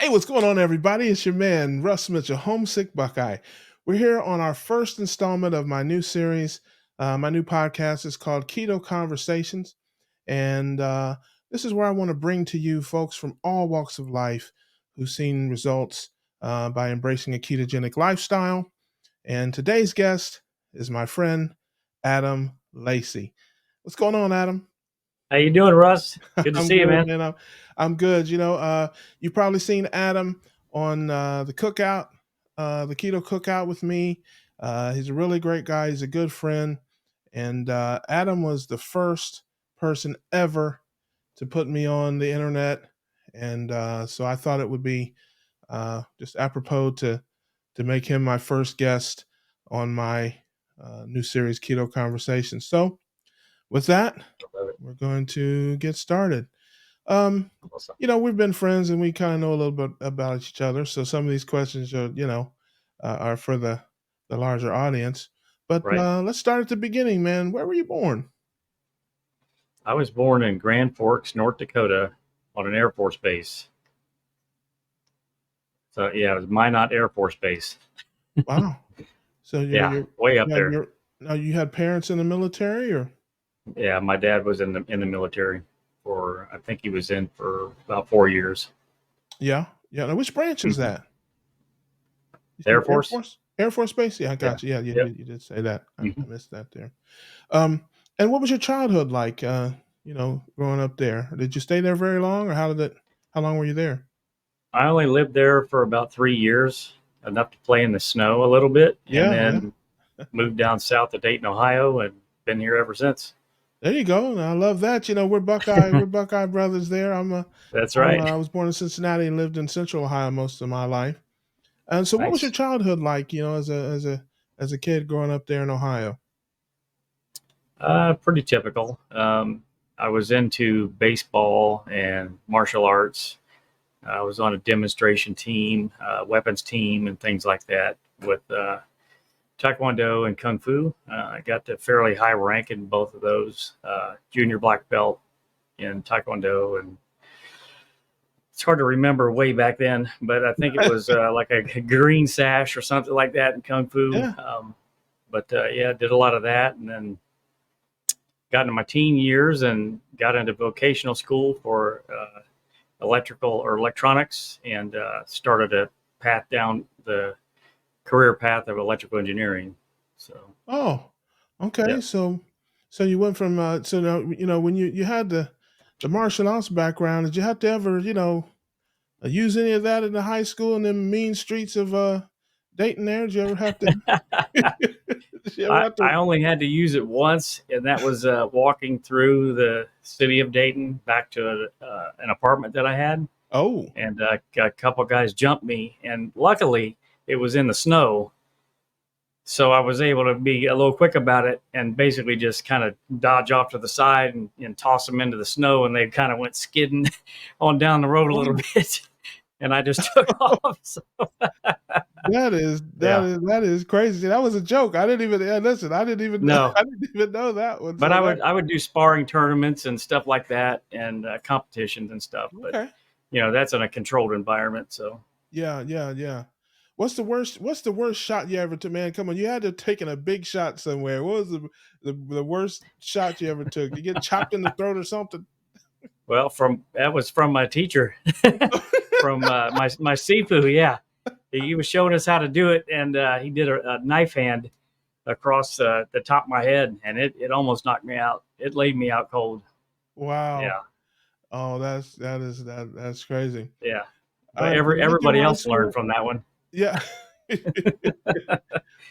Hey, what's going on, everybody? It's your man, Russ Mitchell, Homesick Buckeye. We're here on our first installment of my new series. My new podcast is called Keto Conversations. And this is where I want to bring to you folks from all walks of life who've seen results by embracing a ketogenic lifestyle. And today's guest is my friend, Adam Lacy. What's going on, Adam? How you doing, Russ? Good to I'm see you, good, man. man. I'm good. You've probably seen Adam on the cookout, the keto cookout with me. He's a really great guy. He's a good friend, and Adam was the first person ever to put me on the internet, and so I thought it would be just apropos to make him my first guest on my new series, Keto Conversations. So, with that, we're going to get started. Um, Awesome. we've been friends and we kind of know a little bit about each other. So some of these questions are, are for the larger audience. But Right. let's start at the beginning, man. Where were you born? I was born in Grand Forks, North Dakota, on an Air Force base. So yeah, it was Minot Air Force Base. Wow. So Yeah, way up you had there. your now you had parents in the military, or Yeah, my dad was in the military for I think he was in for about 4 years. yeah, yeah. Now, which branch is Mhm. that? You said Air Air Force. Force, Air Force Base. Yeah, I Yeah. got you. Yeah, Yep. you did say that. I hmm missed that there. Um, and what was your childhood like? Growing up there. Did you stay there very long, or how did it? How long were you there? I only lived there for about 3 years, enough to play in the snow a little bit, and Yeah, yeah. then moved down south to Dayton, Ohio, and been here ever since. There you go. And I love that. We're Buckeye brothers there. That's right. I was born in Cincinnati and lived in Central Ohio most of my life. And so, what was your Nice. childhood like? As a kid growing up there in Ohio. Pretty typical. I was into baseball and martial arts. I was on a demonstration team, weapons team, and things like that with Taekwondo and Kung Fu. I got to fairly high rank in both of those, junior black belt in Taekwondo. And it's hard to remember way back then, but I think it was like a green sash or something like that in Kung Fu. Yeah. But yeah, did a lot of that. And then got into my teen years and got into vocational school for electrical or electronics and started a path down the career path of electrical engineering. So, Oh, yeah. okay. So you went from so now when you had the martial arts background, did you have to ever use any of that in the high school in the mean streets of Dayton? There, did you ever have to? Did you ever I, have to? I only had to use it once, and that was walking through the city of Dayton back to an apartment that I had. Oh, And a couple guys jumped me, and luckily it was in the snow. So I was able to be a little quick about it and basically just kind of dodge off to the side and toss them into the snow, and they kind of went skidding on down the road a little oh. bit, and I just took off. So, That is that yeah, is that is crazy. That was a joke. I didn't even listen. I didn't even no, I didn't even know that one. but So that I would do sparring tournaments and stuff like that, and competitions and stuff. But okay. that's in a controlled environment. So Yeah, yeah, yeah. What's the worst shot you ever took, man? Come on, you had to have taken a big shot somewhere. What was the worst shot you ever took? You get chopped in the throat or something? well, from that was from my teacher, from my Sifu. Yeah, he was showing us how to do it, and he did a knife hand across the top of my head, and it almost knocked me out. It laid me out cold. Wow. Yeah, Oh, that's crazy. yeah. All But right, so you get through everybody high else learned school. from that one. Yeah.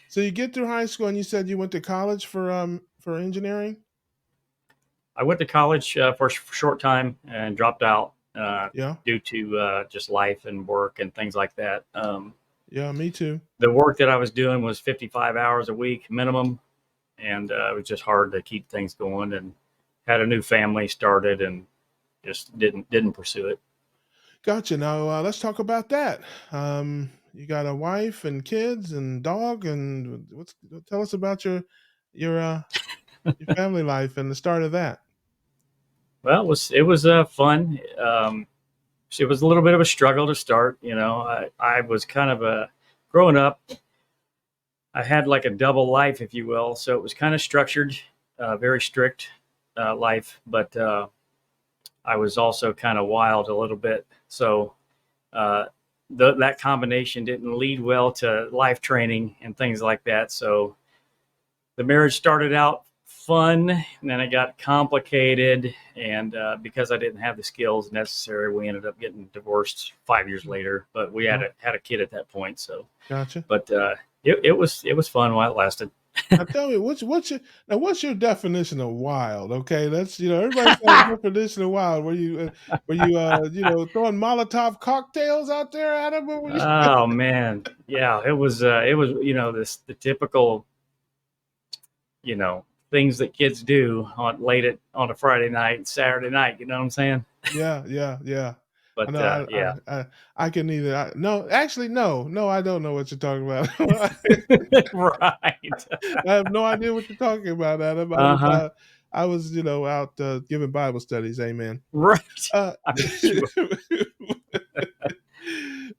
So you get through high school and you said you went to college for engineering? I went to college for a short time and dropped out Yeah. due to just life and work and things like that. Yeah, me too. The work that I was doing was 55 hours a week minimum, and it was just hard to keep things going. And had a new family started, and just didn't pursue it. Gotcha. Now let's talk about that. You got a wife and kids and dog, and tell us about your uh, your family life and the start of that. Well, it was fun. it was a little bit of a struggle to start. I was kind of growing up. I had like a double life, if you will. So it was kind of structured, very strict life, but I was also kind of wild a little bit. So uh, that combination didn't lead well to life training and things like that. So the marriage started out fun, and then it got complicated. And because I didn't have the skills necessary, we ended up getting divorced 5 years later. But we Oh, had a kid at that point. So, gotcha. but it was fun while it lasted. Now tell me, what's your definition of wild? Okay, that's everybody's got a definition of wild. Were you throwing Molotov cocktails out there, Adam? What were you? Oh man, yeah, it was this the typical you know things that kids do on a Friday night, Saturday night. You know what I'm saying? Yeah, yeah, yeah. I But know. yeah, I can neither. No, actually, no. I don't know what you're talking about. right. I have no idea what you're talking about, Adam. Uh-huh. I was, out giving Bible studies. Amen. Right. Uh, I'm sure.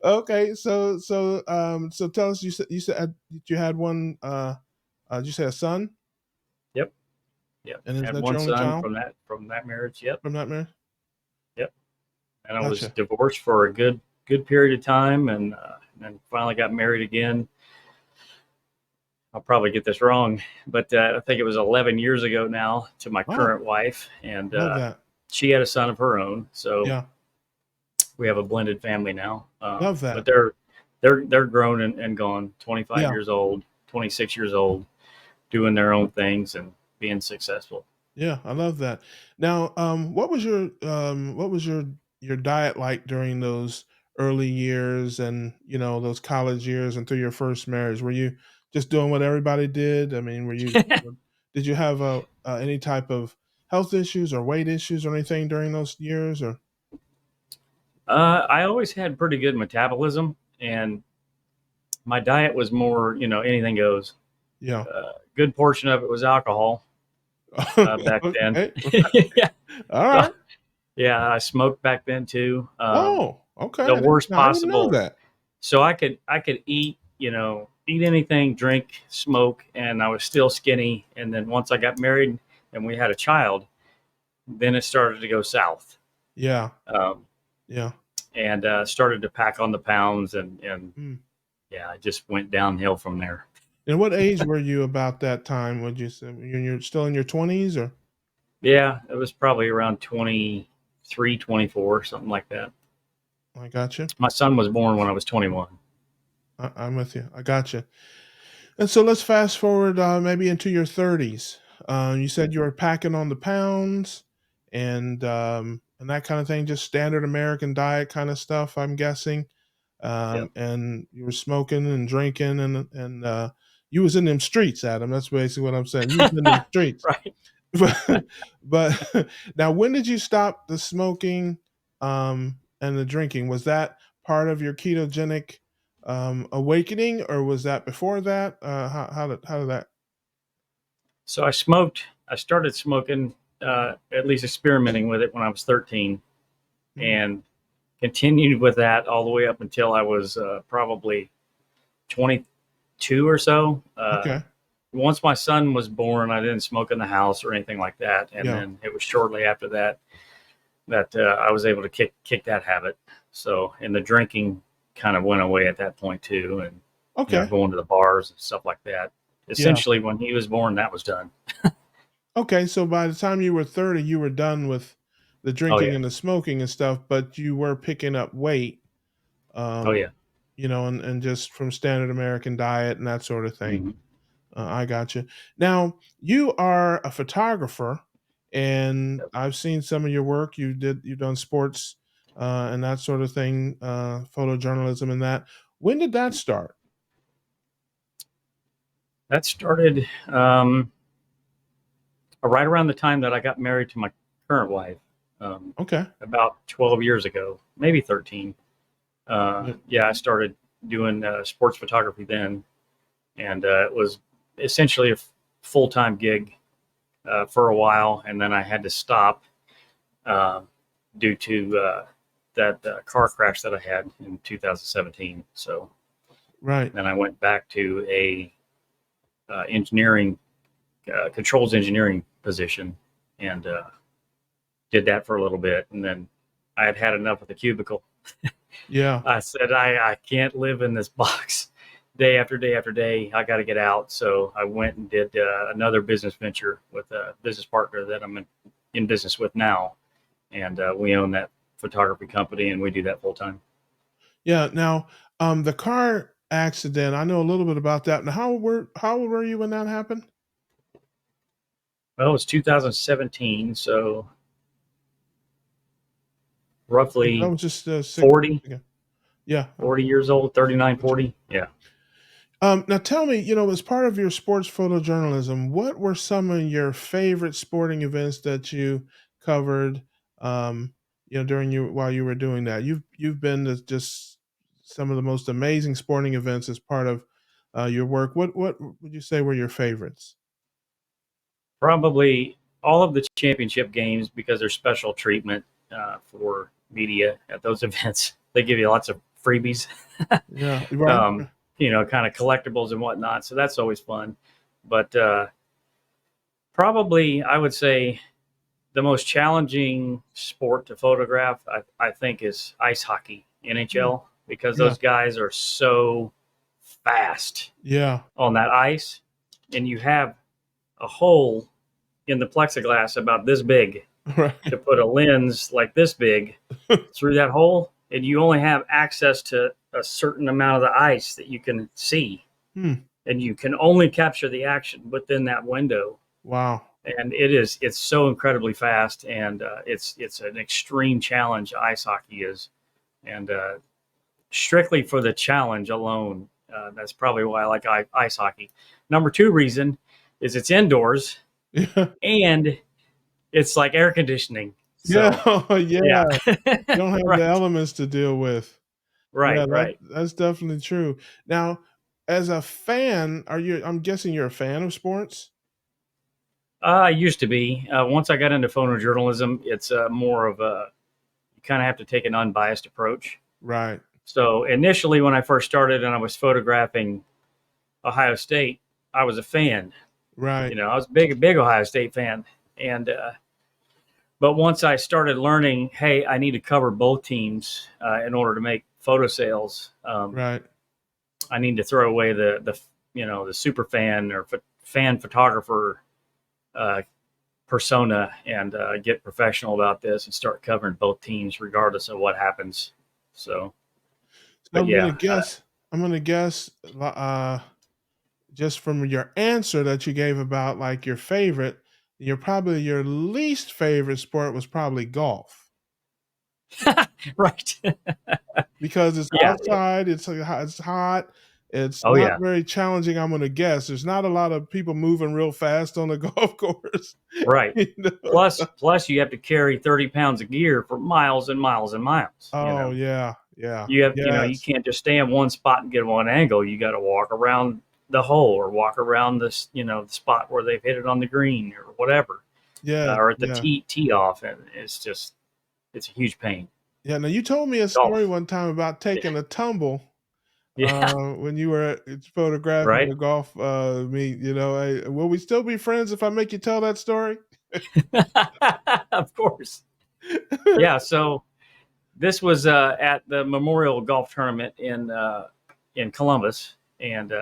okay, so tell us. You said you had one. Did you say a son? Yep. Yep. And is Had that one your only son child from that marriage. Yep. from that marriage? Yep. And I was Gotcha. divorced for a good period of time, and then finally got married again. I'll probably get this wrong, but I think it was 11 years ago now to my Oh, current wife, and love that. she had a son of her own. So Yeah, we have a blended family now. love But that. they're grown and gone. 25 Yeah, years old, 26 years old, doing their own things and being successful. yeah, I love that. Now, what was your diet like during those early years and those college years and through your first marriage? Were you just doing what everybody did? I mean, did you have any type of health issues or weight issues or anything during those years? Or I always had pretty good metabolism, and my diet was more, anything goes. yeah, Good portion of it was alcohol back then. okay, Yeah. all So right. yeah, I smoked back then too. Oh, okay. The worst I didn't know possible. that. So I could eat anything, drink, smoke, and I was still skinny. And then once I got married and we had a child, then it started to go south. Yeah, Um, yeah. and started to pack on the pounds, and Mm. yeah, I just went downhill from there. And what age were you about that time? Would you say you're still in your 20s or? Yeah, it was probably around 23, 24, something like that. I got you. My son was born when I was 21. I'm with you. I got you. And so let's fast forward maybe into your 30s. You Yeah. said you were packing on the pounds and that kind of thing, just standard American diet kind of stuff, I'm guessing. Yep. And you were smoking and drinking and you was in them streets, Adam. That's basically what I'm saying. You was in them streets. Right. But but now when did you stop the smoking, and the drinking? Was that part of your ketogenic, awakening, or was that before that? How did that? So I started smoking, at least experimenting with it when I was 13, Mhm. and continued with that all the way up until I was probably 22 or so. Okay. Once my son was born, I didn't smoke in the house or anything like that. And Yeah. then it was shortly after that I was able to kick that habit. So, and the drinking kind of went away at that point too, and Okay. going to the bars and stuff like that. Yeah. Essentially, when he was born, that was done. Okay, so by the time you were 30, you were done with the Oh drinking yeah, and the smoking and stuff, but you were picking up weight, oh um, yeah. and just from standard American diet and that sort of thing. Hmm. I got you. Now, you are a photographer, and I've seen some of your work. You've done sports, and that sort of thing, photojournalism and that. When did that start? That started right around the time that I got married to my current wife, Okay. about 12 years ago, maybe 13. Yeah. Yeah, I started doing sports photography then, and it was essentially a full time gig for a while, and then I had to stop uh, due to that car crash that I had in 2017. So Right. then I went back to a engineering controls engineering position and did that for a little bit, and then I had had enough of the cubicle. Yeah. I said, I can't live in this box day after day after day. I got to get out. So I went and did another business venture with a business partner that I'm in business with now. And we own that photography company, and we do that full time. Yeah. Now, the car accident, I know a little bit about that. Now, how old were you when that happened? Well, it was 2017. So That roughly was just 6 months 40, ago. Yeah. 40 years old, 39, 40. Yeah. Now tell me, as part of your sports photojournalism, what were some of your favorite sporting events that you covered? During while you were doing that, you've been to just some of the most amazing sporting events as part of your work. What would you say were your favorites? Probably all of the championship games because there's special treatment for media at those events. They give you lots of freebies, Yeah, right. um, kind of collectibles and whatnot. So that's always fun. But probably I would say the most challenging sport to photograph, I think, is ice hockey, Mm, NHL, because yeah, those guys are so fast yeah, on that ice. And you have a hole in the plexiglass about this big to right. put a lens like this big through that hole, and you only have access to a certain amount of the ice that you can see, Hmm, and you can only capture the action within that window. wow. And it's so incredibly fast, and it's an extreme challenge. Ice hockey is, and strictly for the challenge alone, that's probably why I like ice hockey. Number two reason is it's indoors Yeah, and it's like air conditioning. yeah, So yeah. yeah, You don't have the right, elements to deal with. Yeah, right. that's definitely true. Now, as a fan, I'm guessing you're a fan of sports? I used to be. Once I got into photojournalism, it's more of a, you kind of have to take an unbiased approach. Right, So initially, when I first started and I was photographing Ohio State, I was a fan. right, I was a big Ohio State fan, and but once I started learning, hey, I need to cover both teams in order to make photo sales. right. I need to throw away the super fan or fan photographer uh, persona and get professional about this and start covering both teams regardless of what happens. So, So but yeah, I'm gonna guess, just from your answer that you gave about like your favorite, your least favorite sport was probably golf right. because it's Yeah. outside, it's hot, it's Oh not yeah. very challenging. I'm gonna guess there's not a lot of people moving real fast on the golf course. Right. you know? Plus, you have to carry 30 pounds of gear for miles and miles and miles. Oh yeah, yeah, You yes, can't just stay in one spot and get one angle. You got to walk around the hole or walk around this, the spot where they've hit it on the green or whatever, yeah, or at the yeah. tee off. And it's a huge pain. Yeah, now you told me a story Golf. one time about Yeah. taking a tumble, Yeah. when you were photographing Right. a golf, meet, will we still be friends if I make you tell that story? Of course. Yeah. So this was at the Memorial Golf Tournament in Columbus, and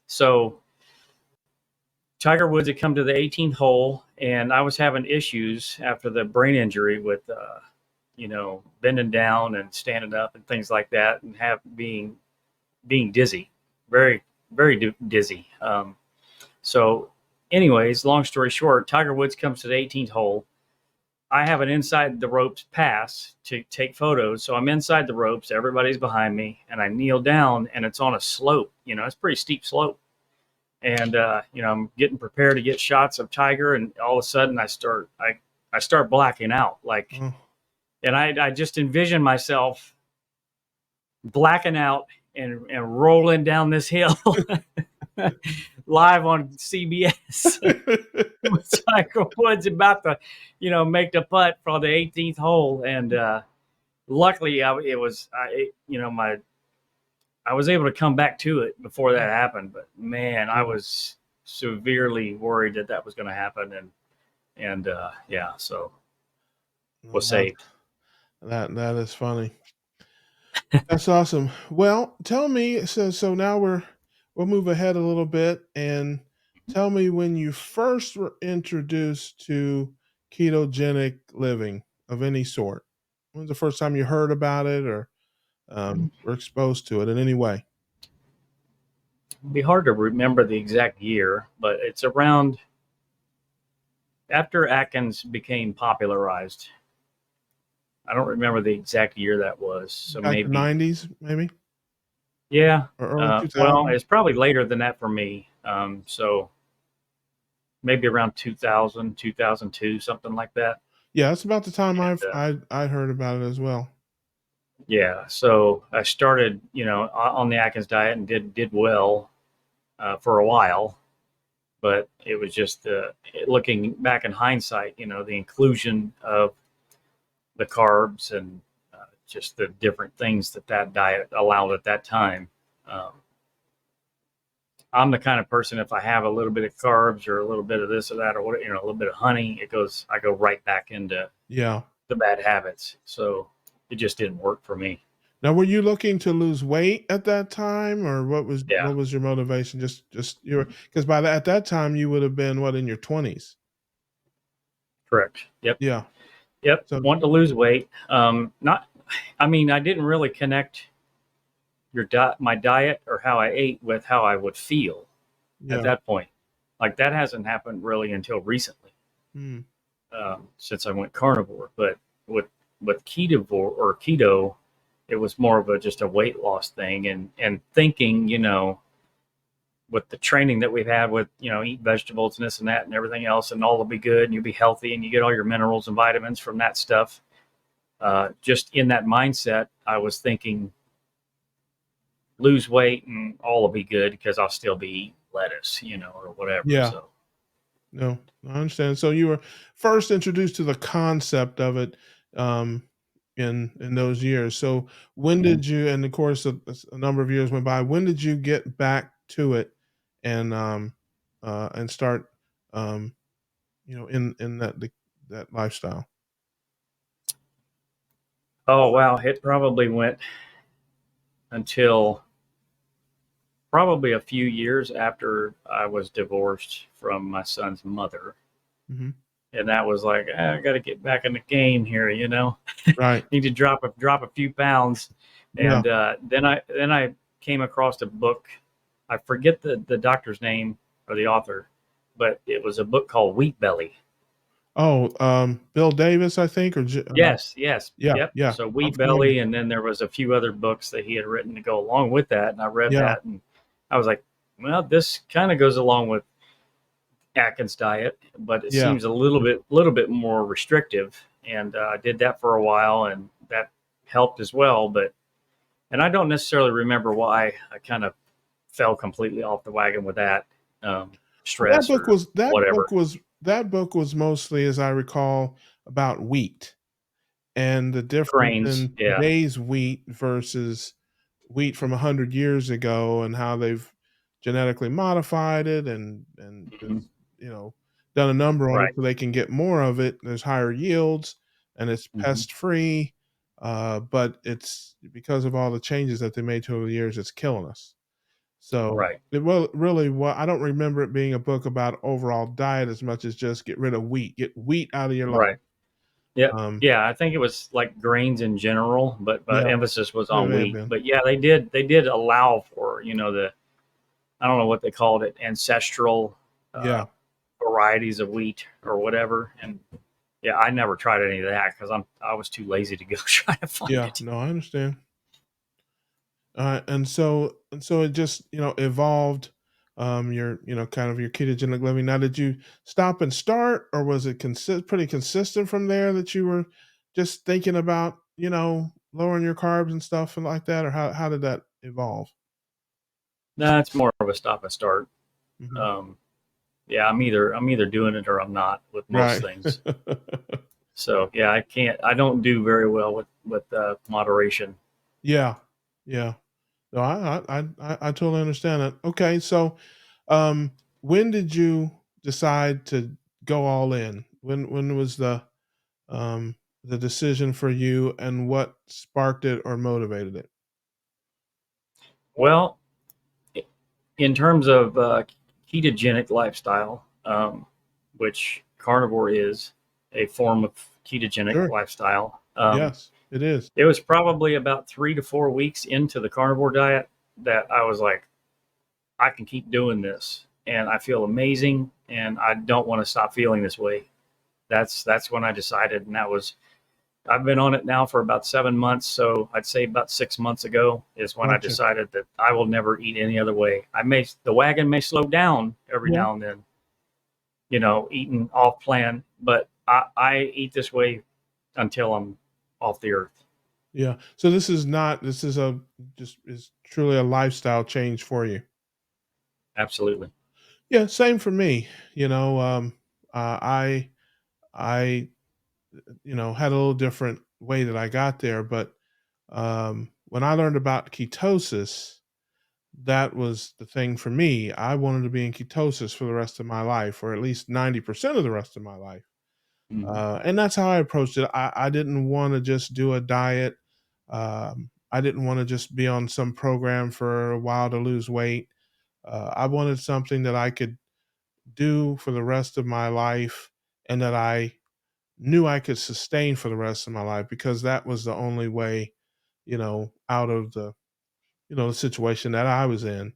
so Tiger Woods had come to the 18th hole, and I was having issues after the brain injury with, bending down and standing up and things like that, and being dizzy, very, very dizzy. So, anyways, long story short, Tiger Woods comes to the 18th hole. I have an inside the ropes pass to take photos, so I'm inside the ropes. Everybody's behind me, and I kneel down, and it's on a slope. It's a pretty steep slope. And I'm getting prepared to get shots of Tiger, and all of a sudden I start blacking out, like, Oh, and I just envision myself blacking out and rolling down this hill live on CBS with Tiger Woods about to make the putt for the 18th hole, and luckily I was able to come back to it before that happened, but man, I Yeah. was severely worried that that was going to happen, and yeah, so was Well, saved. that is funny. That's awesome. Well, tell me, so now we'll move ahead a little bit and tell me when you first were introduced to ketogenic living of any sort. When was the first time you heard about it or were exposed to it in any way? It'd be hard to remember the exact year, but it's around after Atkins became popularized. I don't remember the exact year that was, so Like the maybe 90s, maybe? yeah. Or early Well, 2000s? it's probably later than that for me. So maybe around 2000, 2002, something like that. Yeah, that's about the time And I heard about it as well. yeah, so I started, on the Atkins diet and did well for a while, but it was just looking back in hindsight, the inclusion of the carbs and just the different things that diet allowed at that time. Um, I'm the kind of person, if I have a little bit of carbs or a little bit of this or that or what, a little bit of honey, I go right back into Yeah. the bad habits. So it just didn't work for me. Now, were you looking to lose weight at that time, or Yeah, what was your motivation? Just your because by that at that time you would have been what in your 20s. correct. Yep. Yeah. Yep. So Want to lose weight. Not, I mean, I didn't really connect my diet or how I ate with how I would feel at yeah. that point. Like that hasn't happened really until recently, Hmm. since I went carnivore. But with keto, it was more of a just a weight loss thing, and thinking, with the training that we've had with eat vegetables and this and that and everything else, and all will be good, and you'll be healthy, and you get all your minerals and vitamins from that stuff. Just in that mindset, I was thinking lose weight and all will be good because I'll still be eating lettuce, or whatever. Yeah. So No, I understand. So you were first introduced to the concept of it um, in those years. So when did you, in the course of a number of years went by, when did you get back to it and start um, in that lifestyle? oh wow, it probably went until probably a few years after I was divorced from my son's mother. Hmm. And that was like, I got to get back in the game here, Right. need to drop a few pounds. Yeah. And then I came across a book. I forget the doctor's name or the author, but it was a book called Wheat Belly. Oh, Bill Davis, I think, or Yes, yes, yeah, yep. yeah. So I'm Wheat familiar. Belly, and then there was a few other books that he had written to go along with that, and I read Yeah, that, and I was like, well, this kind of goes along with Atkins diet, but it yeah, seems a little bit more restrictive. And I did that for a while, and that helped as well. And I don't necessarily remember why I kind of fell completely off the wagon with that, well, stress or whatever. that book was mostly, as I recall, about wheat and the difference Grains, in yeah, today's wheat versus wheat from 100 years ago and how they've genetically modified it and mhm, just, done a number on it right, so they can get more of it. There's higher yields and it's hmm, pest free, but it's because of all the changes that they made over the years, it's killing us. So right, it really, I don't remember it being a book about overall diet as much as just get rid of wheat, get wheat out of your life. right. Yeah, Um, yeah. I think it was like grains in general, but yeah, emphasis was it on may have wheat. been. But yeah, they did allow for the I don't know what they called it, ancestral uh, Yeah, varieties of wheat or whatever. And yeah, I never tried any of that because I was too lazy to go try to find yeah. it. No, I understand. And so it just evolved. Your kind of your ketogenic living. Now, did you stop and start, or was it pretty consistent from there that you were just thinking about lowering your carbs and stuff and like that, or how did that evolve? No, it's more of a stop and start. Hmm. Um, yeah, I'm either doing it or I'm not with most Right. things. So yeah, I don't do very well with moderation. Yeah, yeah. No, I totally understand that. Okay, so when did you decide to go all in? When was the decision for you, and what sparked it or motivated it? Well, in terms of ketogenic lifestyle, which carnivore is a form of ketogenic Sure. lifestyle, Yes, it is. it was probably about 3 to 4 weeks into the carnivore diet that I was like, I can keep doing this, and I feel amazing, and I don't want to stop feeling this way. That's when I decided, and that was I've been on it now for about 7 months. So I'd say about 6 months ago is when I Gotcha. decided that I will never eat any other way. The wagon may slow down every Yeah. now and then, eating off plan, but I eat this way until I'm off the earth. Yeah. So this is a just is truly a lifestyle change for you. Absolutely. Yeah, same for me. You know, I had a little different way that I got there, but when I learned about ketosis, that was the thing for me. I wanted to be in ketosis for the rest of my life, or at least 90% of the rest of my life. Hmm. And that's how I approached it. I didn't want to just do a diet. I didn't want to just be on some program for a while to lose weight. I wanted something that I could do for the rest of my life, and that I knew I could sustain for the rest of my life, because that was the only way, out of the situation that I was in.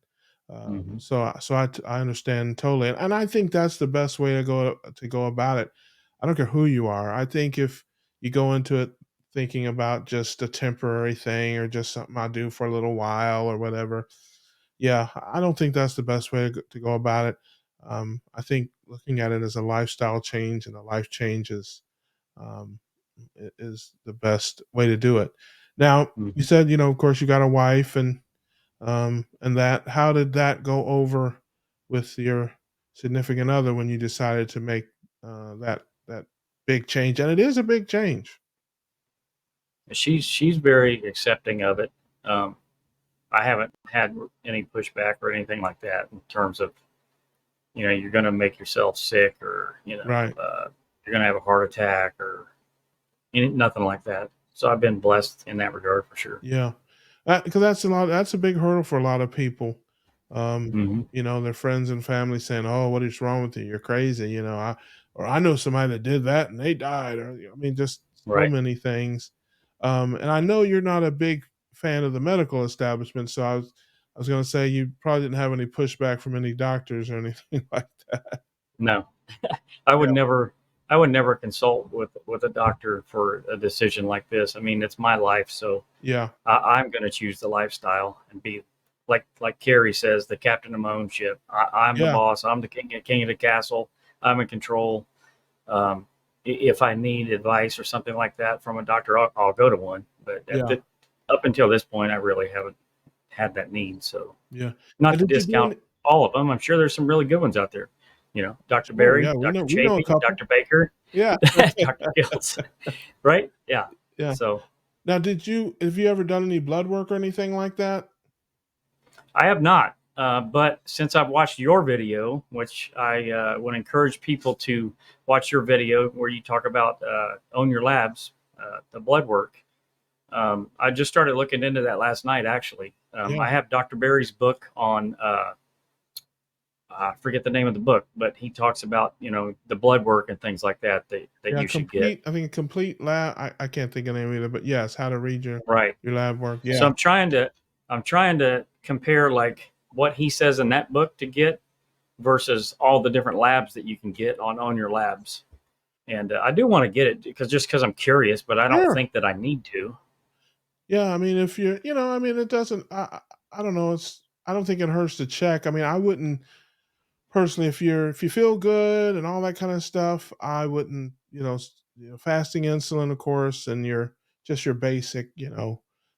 Hmm. So I understand totally, and I think that's the best way to go about it. I don't care who you are. I think if you go into it thinking about just a temporary thing, or just something I do for a little while or whatever, yeah, I don't think that's the best way to go about it. I think looking at it as a lifestyle change and a life change um, is the best way to do it. Now, you Hmm. said, of course, you got a wife, and that. How did that go over with your significant other when you decided to make that big change? And it is a big change. She's very accepting of it. Um, I haven't had any pushback or anything like that in terms of you're going to make yourself sick, or Right. you're going to have a heart attack, or nothing like that. So I've been blessed in that regard for sure. Yeah. Because that's a big hurdle for a lot of people. Um, Hmm. their friends and family saying, "Oh, what is wrong with you? You're crazy." I know somebody that did that and they died, or I mean, just so Right. many things. And I know you're not a big fan of the medical establishment, so I was going to say you probably didn't have any pushback from any doctors or anything like that. No, I would Yeah. never. I would never consult with a doctor for a decision like this. I mean, it's my life, so Yeah. I'm going to choose the lifestyle and be like Carrie says, the captain of my own ship. I'm the Yeah. boss. I'm the king of the castle. I'm in control. Um, if I need advice or something like that from a doctor, I'll go to one. But Yeah. up until this point, I really haven't had that need. So, Yeah. not And to did you do discount any? all of them. I'm sure there's some really good ones out there. Dr. Sure. Yeah. Barry, We know. Dr. We know a Chapin, couple. Dr. Baker, Yeah. Dr. Fields, right? Yeah. Yeah. So Now, have you ever done any blood work or anything like that? I have not. But since I've watched your video, which I would encourage people to watch your video where you talk about Own Your Labs, the blood work, I just started looking into that last night, actually. Yeah. I have Dr. Barry's book on, I forget the name of the book, but he talks about, the blood work and things like that Yeah. you should get. I think complete lab. I can't think of the name either, but yes, how to read Right. your lab work. So Yeah. I'm trying to compare like what he says in that book to get versus all the different labs that you can get on your labs. And I do want to get it because I'm curious, but I don't Sure. think that I need to. Yeah. I mean, if you're, I mean, it doesn't. I don't know. I don't think it hurts to check. I mean, I wouldn't personally, if you feel good and all that kind of stuff, I wouldn't, fasting insulin, of course, and your basic,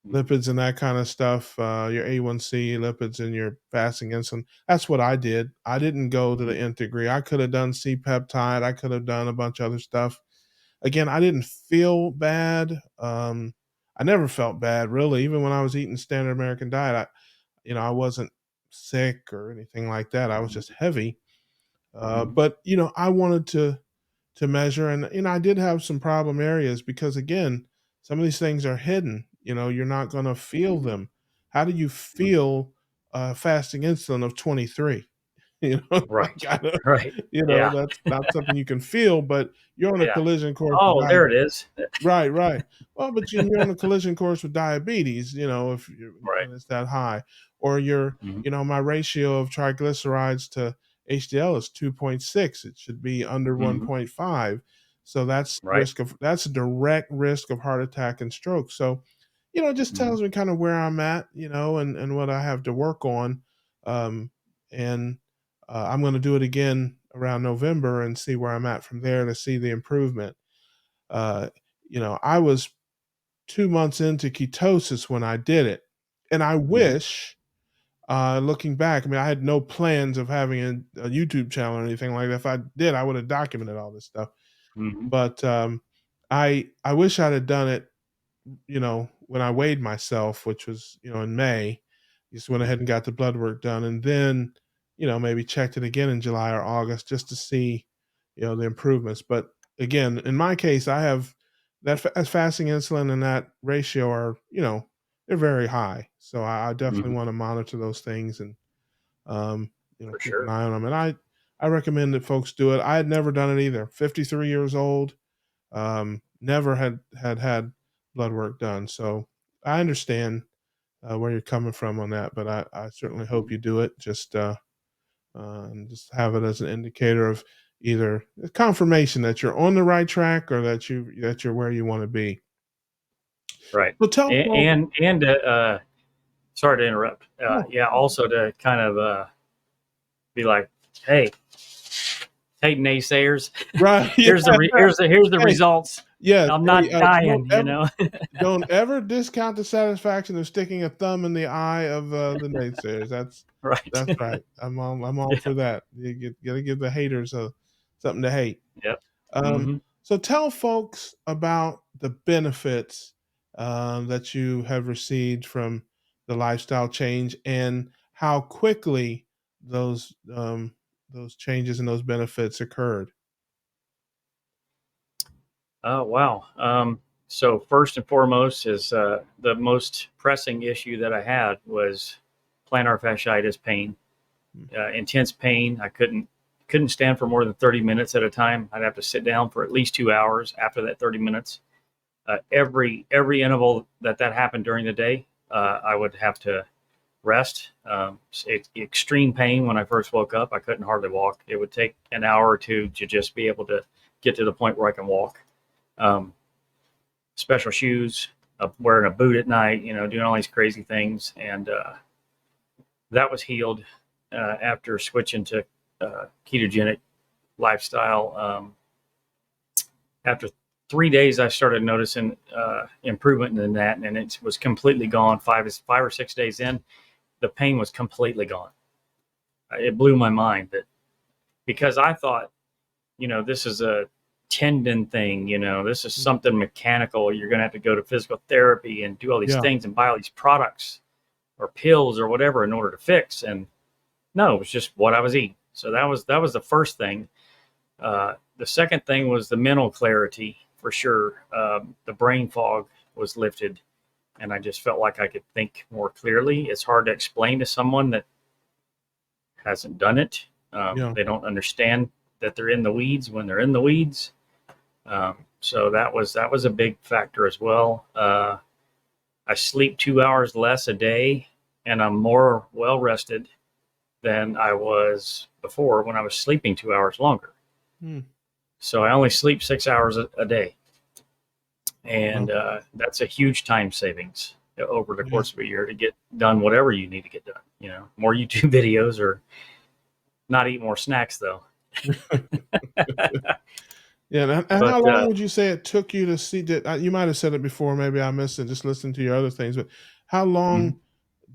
lipids and that kind of stuff, your A1C lipids and your fasting insulin. That's what I did. I didn't go to the nth degree. I could have done C peptide. I could have done a bunch of other stuff. again, I didn't feel bad. I never felt bad really, even when I was eating standard American diet. I wasn't sick or anything like that. I was just heavy. Mhm. But I wanted to measure, and I did have some problem areas because again, some of these things are hidden. You're not going to feel them. How do you Mhm. feel fasting insulin of 23? Like, Right. Right. Yeah. that's not something you can feel, but you're on a Yeah. collision course with Oh, there it diabetes. is. Right, right. Well, but you're on a collision course with diabetes, if Right. when it's that high, or Mhm. my ratio of triglycerides to HDL is 2.6. It should be under Mhm. 1.5. So Right. that's a direct risk of heart attack and stroke. So, it just Mhm. tells me kind of where I'm at, and what I have to work on. Um, and I'm going to do it again around November and see where I'm at from there to see the improvement. Uh, I was 2 months into ketosis when I did it. And I Mhm. wish, looking back, I mean, I had no plans of having a YouTube channel or anything like that. If I did, I would have documented all this stuff. Mhm. But I wish I'd have done it, when I weighed myself, which was, in May. Just went ahead and got the blood work done. And then, maybe checked it again in July or August just to see, the improvements. But again, in my case, I have that fasting insulin and that ratio are, they're very high. So I definitely Mhm. want to monitor those things and, For keep an sure. eye on them. And I recommend that folks do it. I had never done it either. 53 years old, never had blood work done. So I understand where you're coming from on that, but I certainly hope Mhm. you do it. And just have it as an indicator of either a confirmation that you're on the right track or that you're where you want to be. Right. So tell folks. And sorry to interrupt. Oh, Yeah. Also to kind of be like, hey, hey, naysayers, right. Yeah. here's the Hey, results. yeah. I'm Hey, not dying. You know. don't ever discount the satisfaction of sticking a thumb in the eye of the naysayers. Right. That's right. I'm all Yeah. for that. Gotta give the haters something to hate. Yep. Um, Mhm. so tell folks about the benefits that you have received from the lifestyle change and how quickly those changes and those benefits occurred. Oh, wow. So first and foremost is the most pressing issue that I had was plantar fasciitis pain, Mm. intense pain. I couldn't stand for more than 30 minutes at a time. I'd have to sit down for at least 2 hours after that 30 minutes. Every interval that happened during the day, I would have to rest. Extreme pain when I first woke up. I couldn't hardly walk. It would take an hour or two to just be able to get to the point where I can walk. Um, Special shoes, wearing a boot at night, doing all these crazy things. And that was healed after switching to ketogenic lifestyle. After 3 days, I started noticing improvement in that, and it was completely gone. Five or 6 days in, the pain was completely gone. It blew my mind that because I thought, this is a tendon thing, this is Mm. something mechanical. You're going to have to go to physical therapy and do all these Yeah. things and buy all these products or pills or whatever in order to fix. And no, it was just what I was eating. So that was the first thing. The second thing was the mental clarity for sure. The brain fog was lifted, and I just felt like I could think more clearly. It's hard to explain to someone that hasn't done it. Yeah. They don't understand that they're in the weeds when they're in the weeds. So that was a big factor as well. I sleep 2 hours less a day, and I'm more well rested than I was before when I was sleeping 2 hours longer. Mm. So I only sleep 6 hours a day, and Well, that's a huge time savings over the yeah. course of a year to get done whatever you need to get done. More YouTube videos or not eat more snacks though. Yeah, and how But long would you say it took you to see that? You might have said it before, maybe I missed it. Just listening to your other things, but how mhm. long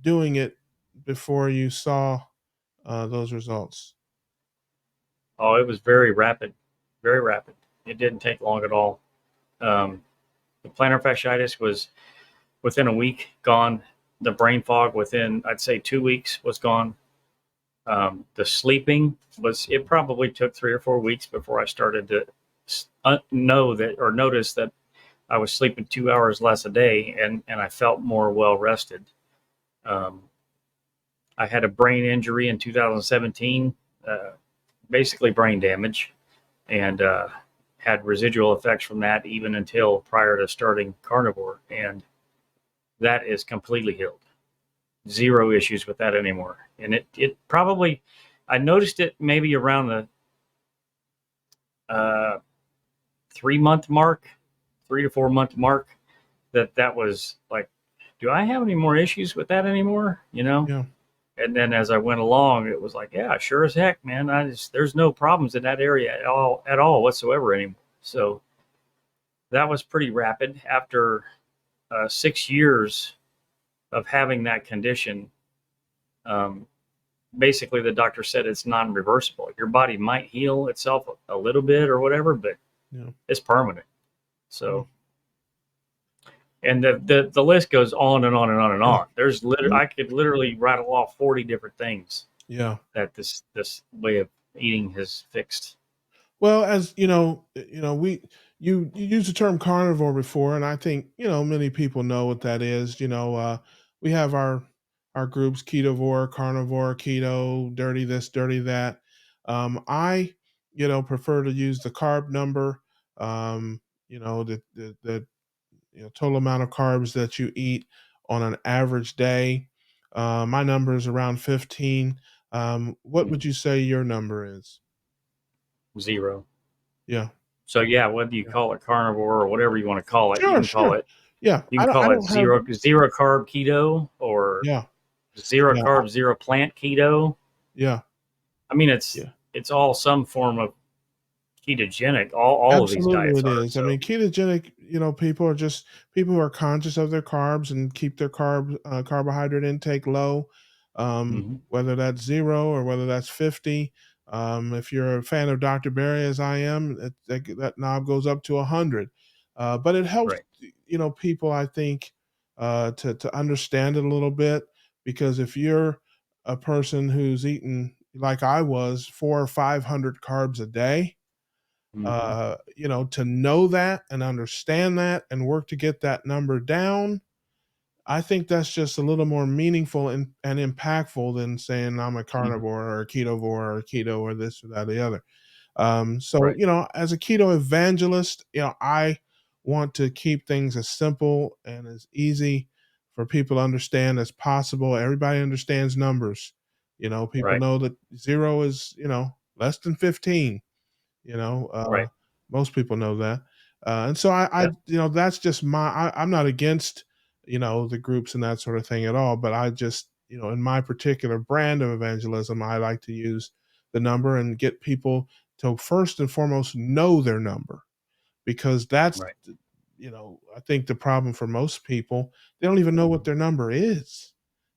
doing it before you saw those results? Oh, it was very rapid, very rapid. It didn't take long at all. The plantar fasciitis was within a week gone. The brain fog within, I'd say, 2 weeks was gone. The sleeping it probably took 3 or 4 weeks before I started to know that or notice that I was sleeping 2 hours less a day, and I felt more well rested. I had a brain injury in 2017, basically brain damage, and had residual effects from that even until prior to starting carnivore, and that is completely healed. Zero issues with that anymore. And it probably, I noticed it maybe around the 3 month mark, 3 to 4 month mark, that was like, do I have any more issues with that anymore? Yeah. And then as I went along, it was like, yeah, sure as heck, man. There's no problems in that area at all whatsoever anymore. So that was pretty rapid. After 6 years of having that condition, basically the doctor said it's non-reversible. Your body might heal itself a little bit or whatever, but it's permanent. So, and the list goes on and on and on and on. There's I could literally rattle off 40 different things. Yeah. That this way of eating has fixed. Well, as you used the term carnivore before, and I think many people know what that is. We have our groups: ketovore, carnivore, keto, dirty this, dirty that. I prefer to use the carb number. The total amount of carbs that you eat on an average day. My number is around 15. What would you say your number is? 0. Yeah. So yeah, whether you call it carnivore or whatever you want to call it, you Sure, can call sure. it. Yeah. You I can don't I call it don't have zero carb keto or Yeah. zero Yeah. carb, zero plant keto. Yeah. I mean, Yeah. it's all some form of ketogenic. All of these Absolutely, diets it are. is. I So mean, ketogenic, people are just people who are conscious of their carbs and keep their carbohydrate intake low, whether that's 0 or whether that's 50. If you're a fan of Dr. Berry, as I am, that knob goes up to 100. But it helps, right, people, I think, to understand it a little bit, because if you're a person who's eating like I was 400 or 500 carbs a day, to know that and understand that and work to get that number down, I think that's just a little more meaningful and impactful than saying I'm a carnivore or a ketovore or keto or this or that or the other. So, right, as a keto evangelist, I want to keep things as simple and as easy for people to understand as possible. Everybody understands numbers. People right, know that 0 is, less than 15. right. Most people know that. And so Yeah, that's just I'm not against, the groups and that sort of thing at all. But I just, in my particular brand of evangelism, I like to use the number and get people to first and foremost know their number, because that's, right, I think the problem for most people, they don't even know what their number is.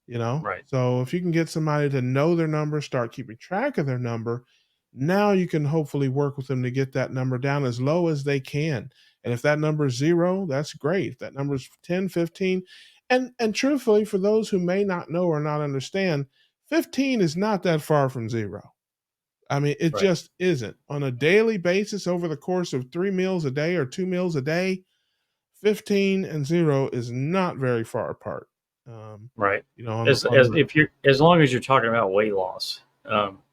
right, So if you can get somebody to know their number, start keeping track of their number, now you can hopefully work with them to get that number down as low as they can. And if that number is 0, that's great. If that number is 10, 15, and truthfully, for those who may not know or not understand, 15 is not that far from 0. I mean, it right, just isn't. On a daily basis over the course of 3 meals a day or 2 meals a day, 15 and 0 is not very far apart. Um, right. on As long as you're talking about weight loss.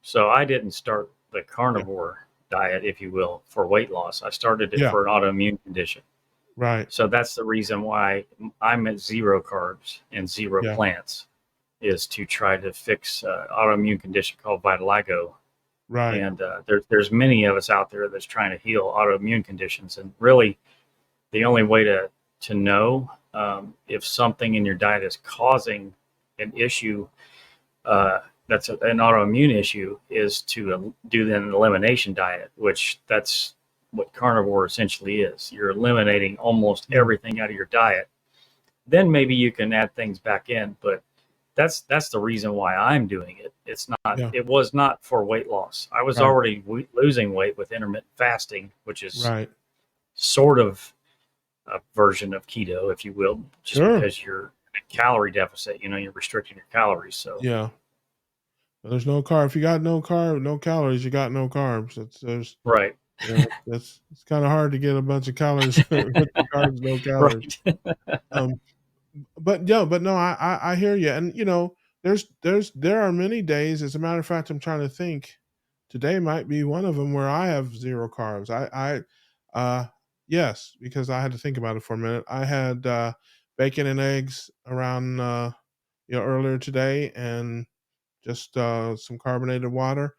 So I didn't start the yeah, carnivore diet, if you will, for weight loss. I started it yeah, for an autoimmune condition. right, So that's the reason why I'm at 0 carbs and 0 yeah, plants, is to try to fix autoimmune condition called vitiligo. right, And there's many of us out there that's trying to heal autoimmune conditions. And really, the only way to know if something in your diet is causing an issue that's an autoimmune issue is to do an elimination diet, which that's what carnivore essentially is. You're eliminating almost yeah, everything out of your diet. Then maybe you can add things back in, but that's the reason why I'm doing it. yeah, It was not for weight loss. I was right, already losing weight with intermittent fasting, which is right, sort of a version of keto, if you will, just Sure. because you're in a calorie deficit. You're restricting your calories. So Yeah. There's no carb. If you got no carb, no calories, you got no carbs. There's right, that's it's kind of hard to get a bunch of calories with the carbs, no calories. right, Um, but no, I hear you, and there are many days. As a matter of fact, I'm trying to think. Today might be one of them where I have zero carbs. Yes, because I had to think about it for a minute. I had bacon and eggs around earlier today, and just some carbonated water,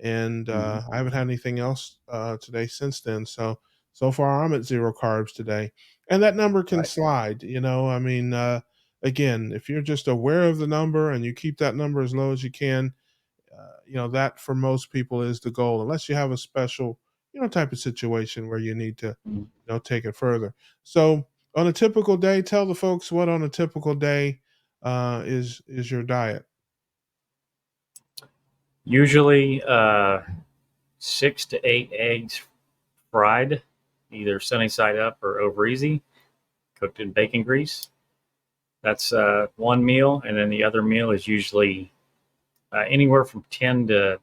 and hmm I haven't had anything else today since then. So far, I'm at zero carbs today, and that number can right. slide. I mean, again, if you're just aware of the number and you keep that number as low as you can, that for most people is the goal, unless you have a special type of situation where you need to Mhm. take it further. So on a typical day, tell the folks what on a typical day is your diet. Usually 6 to 8 eggs fried, either sunny side up or over easy, cooked in bacon grease. That's one meal, and then the other meal is usually anywhere from 10 to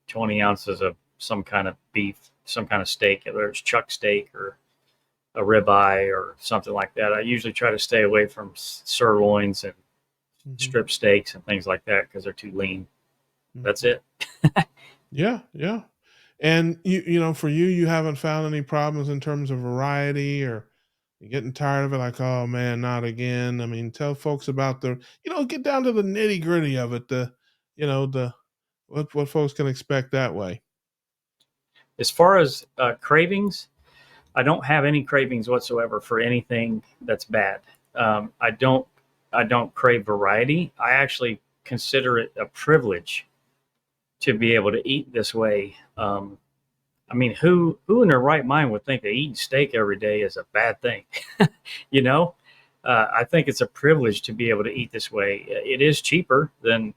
20 ounces of some kind of beef, some kind of steak, whether it's chuck steak or a ribeye or something like that. I usually try to stay away from sirloins and Mhm. strip steaks and things like that because they're too lean. That's Mhm. it. Yeah, yeah. And for you, you haven't found any problems in terms of variety, or you're getting tired of it, like, oh man, not again. I mean, tell folks about get down to the nitty gritty of it, the what folks can expect that way. As far as cravings, I don't have any cravings whatsoever for anything that's bad. I don't crave variety. I actually consider it a privilege to be able to eat this way. I mean, who in their right mind would think that eating steak every day is a bad thing? you know, I think it's a privilege to be able to eat this way. It is cheaper than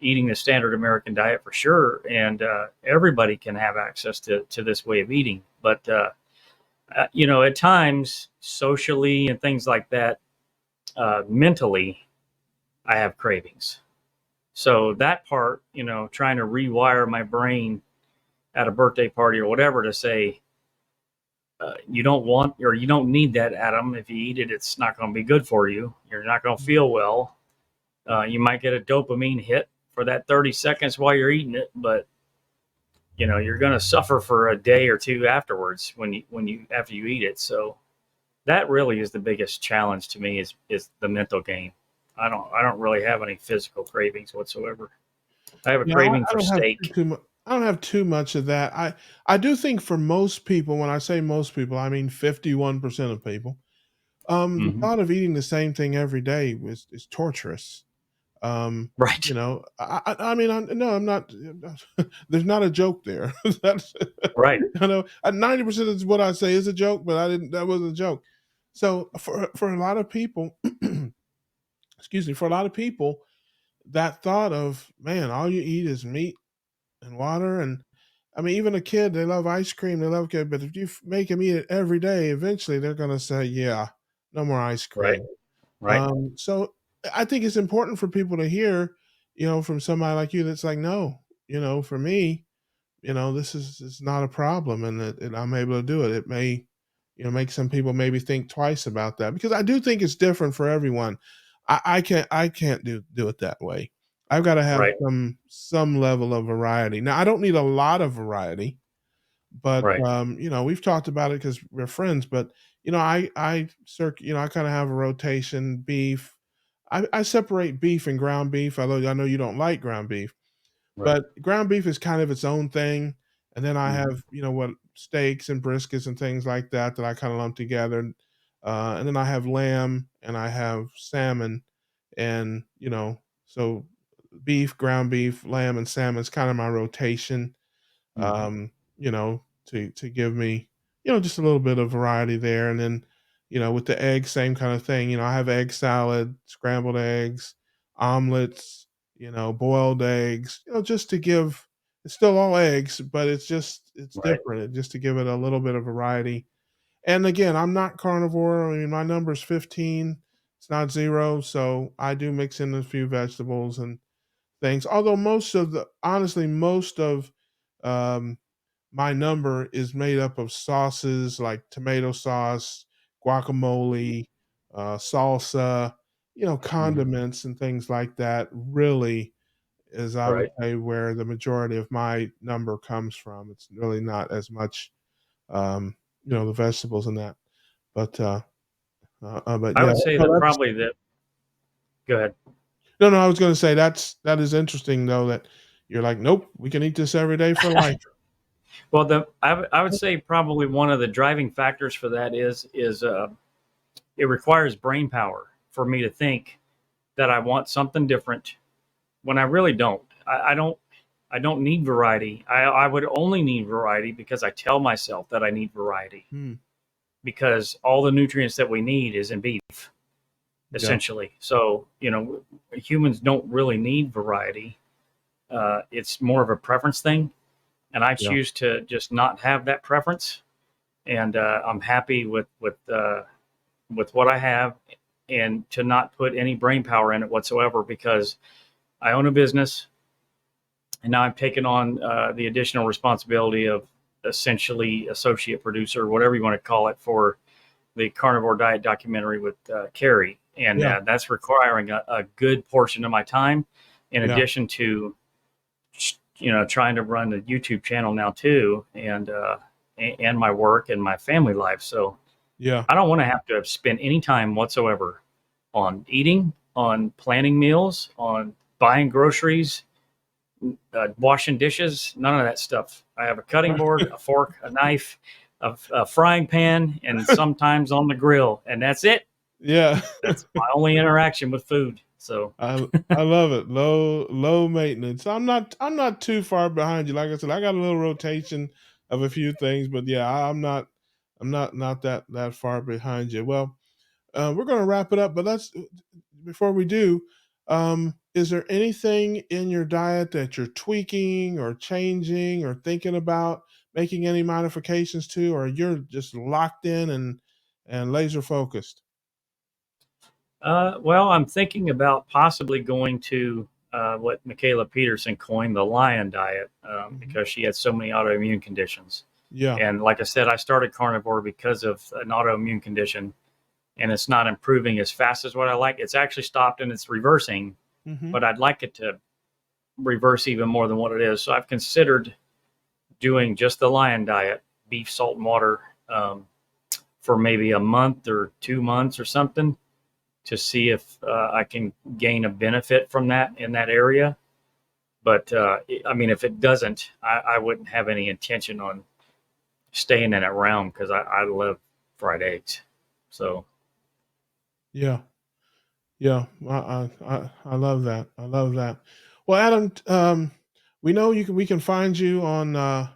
eating the standard American diet for sure, and everybody can have access to this way of eating. But at times, socially and things like that, mentally, I have cravings. So that part, trying to rewire my brain at a birthday party or whatever to say, you don't want or you don't need that, Adam. If you eat it, it's not going to be good for you. You're not going to Mhm. feel well. You might get a dopamine hit for that 30 seconds while you're eating it, but you're going to suffer for a day or two afterwards when you after you eat it. So that really is the biggest challenge to me is the mental game. I don't really have any physical cravings whatsoever. I have a Yeah, I, craving I for don't have steak. too much. I don't have too much of that. I do think for most people, when I say most people, I mean 51% of people. The Hmm. thought of eating the same thing every day is torturous. Right, I mean, no, I'm not. There's not a joke there. That's right, 90% is what I say is a joke, but I didn't. That wasn't a joke. So for a lot of people, excuse me, for a lot of people, that thought of, man, all you eat is meat and water, and I mean, even a kid, they love ice cream, they love kid, but if you make them eat it every day, eventually they're gonna say, yeah, no more ice right, cream. right, So I think it's important for people to hear, from somebody like you that's like, no, for me, this is not a problem, and that I'm able to do it. It may, make some people maybe think twice about that, because I do think it's different for everyone. I can't do it that way. I've got to have right, some level of variety. Now I don't need a lot of variety, but right, we've talked about it because we're friends. But I kind of have a rotation. Beef, I separate beef and ground beef. Although I know you don't like ground beef, right. but ground beef is kind of its own thing. And then I Hmm. have what steaks and briskets and things like that I kind of lump together. And then I have lamb and I have salmon, and so ground beef, lamb, and salmon is kind of my rotation, Hmm. to give me, just a little bit of variety there. And then, with the eggs, same kind of thing. I have egg salad, scrambled eggs, omelets, boiled eggs, just to give, it's still all eggs, but it's Right. different, just to give it a little bit of variety. And again, I'm not carnivore. I mean, my number's 15. It's not zero, so I do mix in a few vegetables and things. Although most of um, my number is made up of sauces like tomato sauce, guacamole, salsa, Mhm. condiments and things like that. Really is, I would Right. say, where the majority of my number comes from. It's really not as much, the vegetables and that. But I yeah, would say no, that that's probably that. Go ahead. no, no. I was going to say that is interesting though. That you're like, nope, we can eat this every day for life. Well, I would say probably one of the driving factors for that is it requires brain power for me to think that I want something different when I really don't. I don't need variety. I would only need variety because I tell myself that I need variety Hmm. because all the nutrients that we need is in beef, Yeah, essentially. So, humans don't really need variety. It's more of a preference thing. And I yeah, choose to just not have that preference. And I'm happy with what I have and to not put any brain power in it whatsoever because I own a business and now I've taken on the additional responsibility of essentially associate producer, whatever you want to call it, for the carnivore diet documentary with Carrie, and yeah, that's requiring a good portion of my time, in yeah, addition to trying to run the YouTube channel now too, and my work and my family life. So yeah. I don't want to have to spend any time whatsoever on eating, on planning meals, on buying groceries, washing dishes, none of that stuff. I have a cutting board, a fork, a knife, a frying pan, and sometimes on the grill, and that's it. Yeah. That's my only interaction with food. So, I love it. Low maintenance. I'm not too far behind you. Like I said, I got a little rotation of a few things, but yeah, I'm not that far behind you. Well, we're going to wrap it up, but let's before we do, is there anything in your diet that you're tweaking or changing or thinking about making any modifications to, or you're just locked in and laser focused? well, I'm thinking about possibly going to what Michaela Peterson coined the lion diet Hmm. because she had so many autoimmune conditions. Yeah. And like I said, I started carnivore because of an autoimmune condition, and it's not improving as fast as what I like. It's actually stopped and it's reversing, Hmm. but I'd like it to reverse even more than what it is. So I've considered doing just the lion diet, beef, salt, and water, for maybe a month or 2 months or something to see if I can gain a benefit from that in that area. But I mean, if it doesn't, I wouldn't have any intention on staying in that realm because I love fried eggs. So, Yeah. Yeah, I love that. I love that. Well, Adam, we know we can find you on the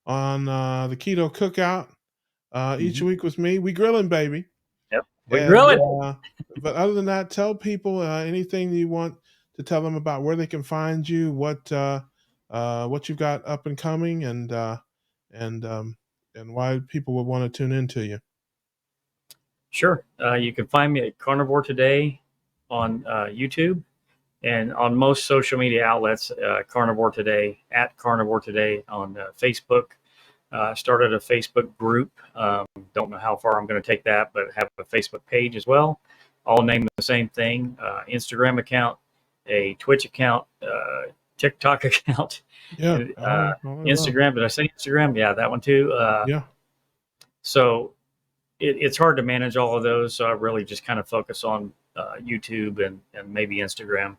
Keto Cookout each mhm. week with me. We grilling, baby. Yep, we And grilling. but other than that, tell people anything you want to tell them about where they can find you, what you've got up and coming, and why people would want to tune into you. Sure. You can find me at Carnivore Today on YouTube and on most social media outlets. Carnivore Today at Carnivore Today on Facebook. Started a Facebook group. Don't know how far I'm going to take that, but have a Facebook page as well. All named the same thing: Instagram account, a Twitch account, TikTok account, Yeah, and, all in one. Instagram. Did I say Instagram? Yeah, that one too. Yeah, So it's hard to manage all of those. So I really just kind of focus on YouTube and maybe Instagram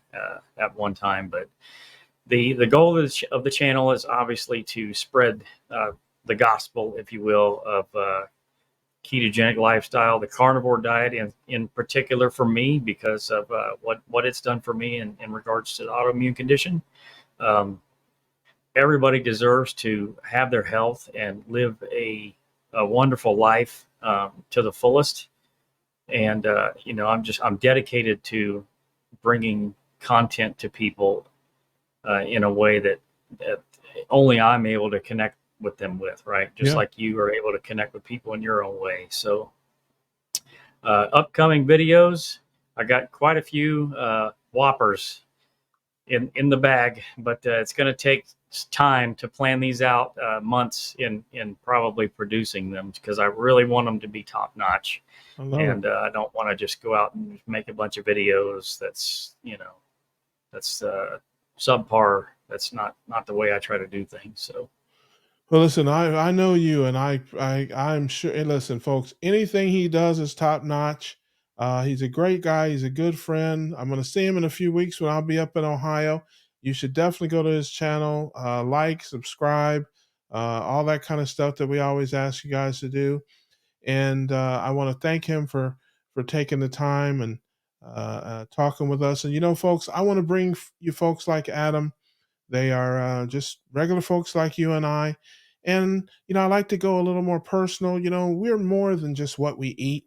at one time. But the goal of the channel is obviously to spread the gospel, if you will, of ketogenic lifestyle, the carnivore diet, in particular for me because of what it's done for me in regards to the autoimmune condition. Um, Everybody deserves to have their health and live a wonderful life to the fullest. And I'm dedicated to bringing content to people in a way that only I'm able to connect with them with, right? Just Yeah. like you are able to connect with people in your own way. So, upcoming videos, I got quite a few whoppers in the bag, but it's going to take time to plan these out, months in probably producing them, because I really want them to be top notch, I love it. and I don't want to just go out and make a bunch of videos that's subpar. That's not the way I try to do things. So Well, listen, I know you, and I'm sure. And listen, folks, anything he does is top notch. He's a great guy. He's a good friend. I'm going to see him in a few weeks when I'll be up in Ohio. You should definitely go to his channel, like, subscribe, all that kind of stuff that we always ask you guys to do. And I want to thank him for taking the time and talking with us. And folks, I want to bring you folks like Adam. They are just regular folks like you and I. And, I like to go a little more personal. We're more than just what we eat.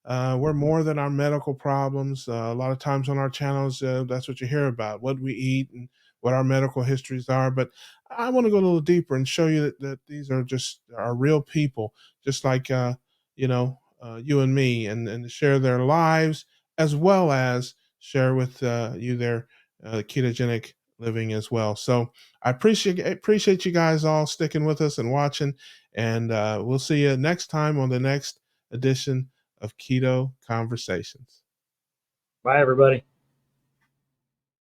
We're more than our medical problems. A lot of times on our channels, that's what you hear about, what we eat and what our medical histories are. But I want to go a little deeper and show you that these are just are real people, just like, you and me, and to share their lives as well as share with you their ketogenic living as well. So I appreciate you guys all sticking with us and watching, and we'll see you next time on the next edition of Keto Conversations. bye, everybody.